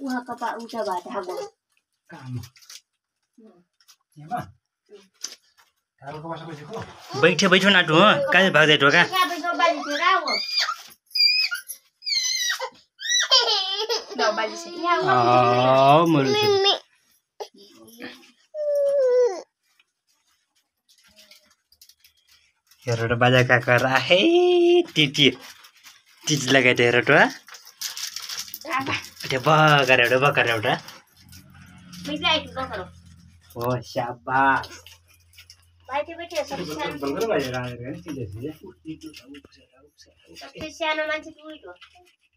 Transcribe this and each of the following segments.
Wah Pak udah badah gua. Kamu. Ya bang. Kalau kau masuk ke situ. बैठो नाटु हो कहाँ भाग्दै ढोका Siapa yang balik dirawo? Daw balik sih. मुलु हेर बाजा काका राहे टिटी लगाइदियो हेर बकर एउटा Bisa itu kau kalau. हो स्याबास Baca सब सानो बलगर भाइ राखेर नि तिले थिए सबसे सानो मान्छे तू itu.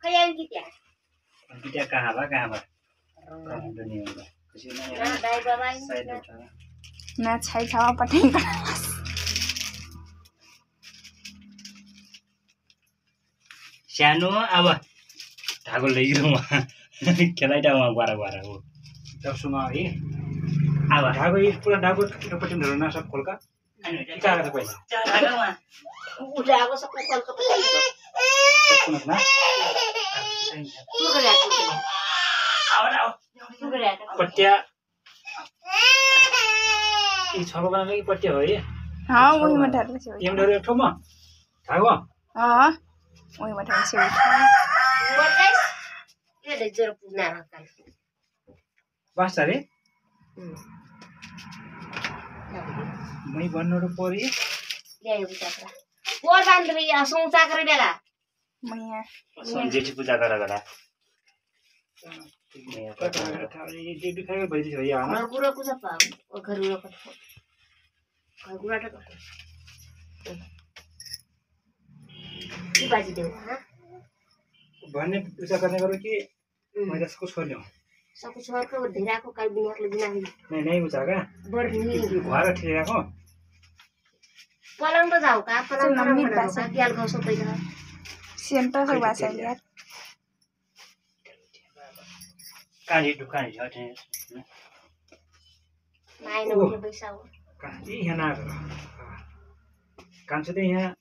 Kayak gitu ya. kita कहाँ दुनियाँमा कसैमा Nah, baik bapak side ini. एउटा Na chai chawa pating ka. सानो अब ढाको लैगिरौँ खेलाइटाउमा गरा हो दसुमा है अब ढाको यी पुरा ढाको केटापट्टि धर्ना सब खोलका टिका आएको छ पहिला Udah aku sepuluh kali kepala itu. सुन्नुहोस् न Tuh gerak tuh. Tuh gerak. पट्या यी छलो बनाउने कि पट्या हो है Ha, ui ma dhar se. एमडर एक ठाउँमा ढाको Ha. Ui ma dhar se. Buat guys. Ini ada jeruk punah kan. बास रे मै भन्नु र परि Dia yang bisa kerja. Buat santri langsung cakar bela. Maya. जेठी पूजा गरा ये दिखाएको भइदिछ है यहाँ Guru aku siapa? Oh guru aku. Guru ada kok. Ini baju dia, ha? भन्ने पूजा गर्ने गरौँ कि मैले त्यसको छोड्ने हो Saku suarga berdiri aku kalau bingung lebih nahi. नै उचाका Berdiri. घर ठिराको Palang tuh jauh kan? Palang palang mana? Sakian kau sampai dah. Siento sa basa lihat. कहाँनिर दुकान छ Main aku bisa. यी यहाँ काम चाहिँ यहाँ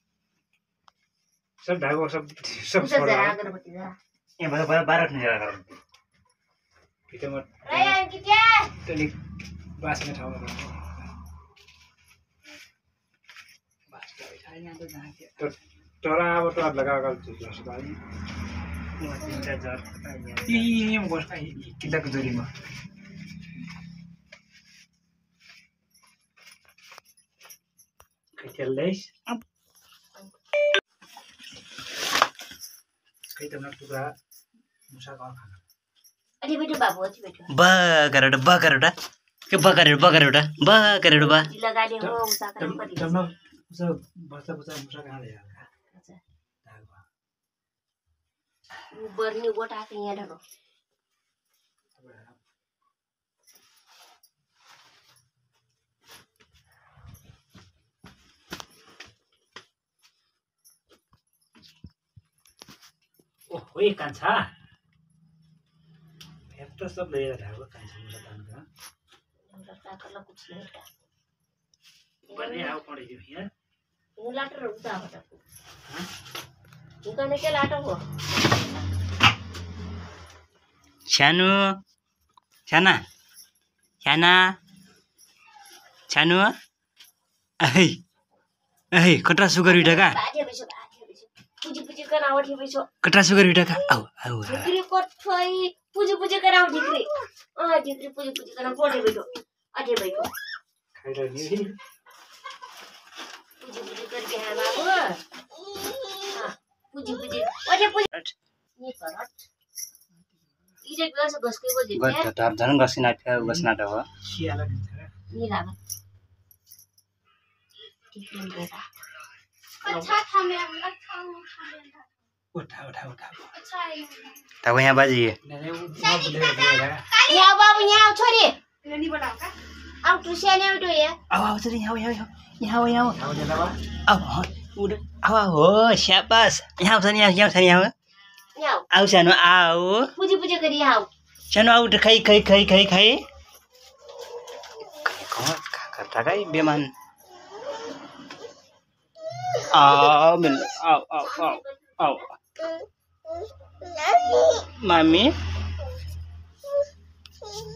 सब ढाको सब सब Bisa jarak ke berarti dah. यहाँ बाह्र ठुनेर भित्तामा Raya kita. अलिक बाँच्ने ठाउँमा तर अब त लगाएको यी बस्न किल्लाको जोरीमा खेल्दैछ खै त टुक्रा मुसाको खाना Adi betul babu, adi betul. बकर एउटा के बकर एउटा बा Gila gade ho usaha kan pada. जम्मा मुसा बस्दा बस्दा मुसा कहाँ ल्यायो Berni buat akhirnya dah. ओहो ये कान्छा हेर त सब लिएर ढाको कान्छा मुसा तान्दा Tak kalau kucing itu. बने आउ पढ्यो यहाँ Ini latar usaha apa tu? Bukan ni ke latar ho. सानो ऐ कट्रा सुगर विटाका Baca besok. Puji kan awak dia besok. कट्रा सुगर विटाका आउ Dikri kot thoi. Puji kan awak dikri. Ah dikri puji kan awak dia besok. Ada besok. खाइरा नि Puji kerja babu. Ah puji. Ada puji. Ni karat. Ini biasa gas ke boleh गट ya. ढाप झन् गस्नाट हो सियाला दिन्छ Ni lah. Dikri berapa? अच्छा था मैं अलग था उठा अच्छा है ताको यहाँ बाजी नेने उ बोलेर Ya babu nyau sorry. नहीं बनाओ का Aku tulisan yang itu ya. आउ चली यहाँ ठाउँ देला बा आउ हो स्याबास यहाँ छ नि यहाँ Nyau. आउ सानो आउ Puji keri hau. सानो आउ खाइ खाइ बेमान आउ मिल आउ मामी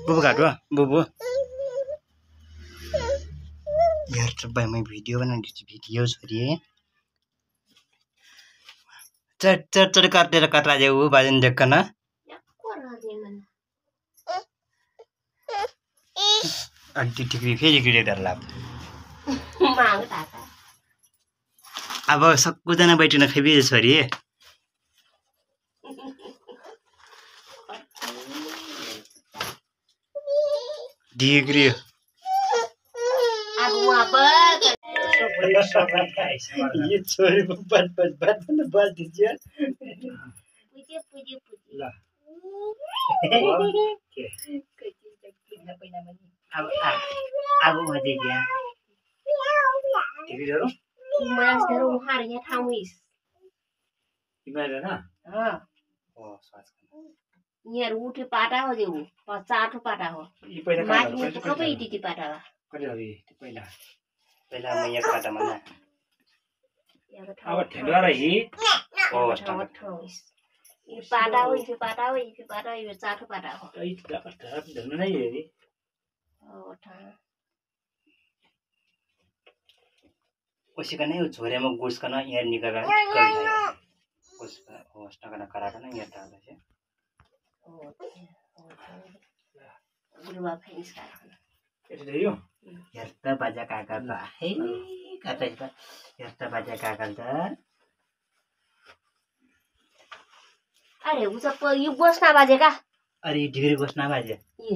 बुबु काटो बुबु यार तो भाई मैं वीडियो बनाने की वीडियो छोरी है चट चट चट काटेर काट्रा जाऊ बाजन देख न अन्टी टिक्री फेरि गिरे डर लाग अब सबैजना बैठिन फेरि छोरी डिग्री ये छोरी बात दीजिए ल अब मजे गया टिभीहरु इमाइल ना ओ स्वास यहाँ उठे पाटा हो देऊ चाटो पाटा हो ई पहिला माथि कबै टिटी पाटा हो कहिले पहिला पहिला म एक काटा मना अब ठेला रही ओ स्टार्ट ये पाटा हो ये पाटा हो ये पाटा हो ये चाटो पाटा हो ई धर्म धर्म नै हेरी उसका नहीं छोरे में गुड्स का ना यार निकल रहा है उसका होस्ट का ना करा था ना यार था से गुरुवा फेस का यति दियो यार त बाजा काका त हे काका त यार त बाजा काका त अरे उस पर ये बसना बाजेगा अरे डिग्री बस्ना बाजे ये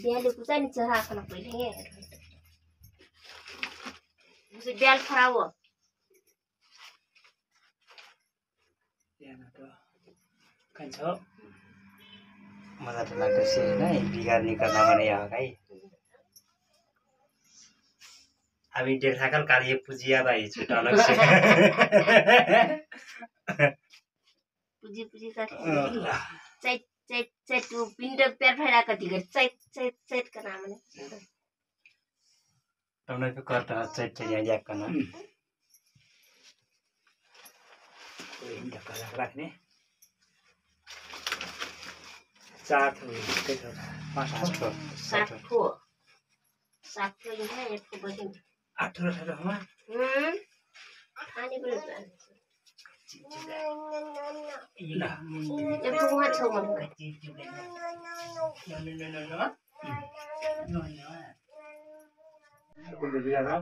बेले कुछ नहीं चढ़ा खाना पहले है उसे बेल खराब हो यहाँ त कान्छ मजा त लाग्दैछ हैन बिगार निकाल्न भने यहाँ है अभी देखा कल काल ये पुजिया भाई छुटा अलग से पुजी पुजी कर चैत चैत चैत वो पिंड पैर फैला कर दिगर चैत चैत चैत का नाम है तुमने तो करता चैत चैत जाक करना हिँड कला राख्ने चार पाँच सात ठो ये है एक को बजे 8 ठाउँमा आने को ल एक को वहाँ छो मन कुन बिरा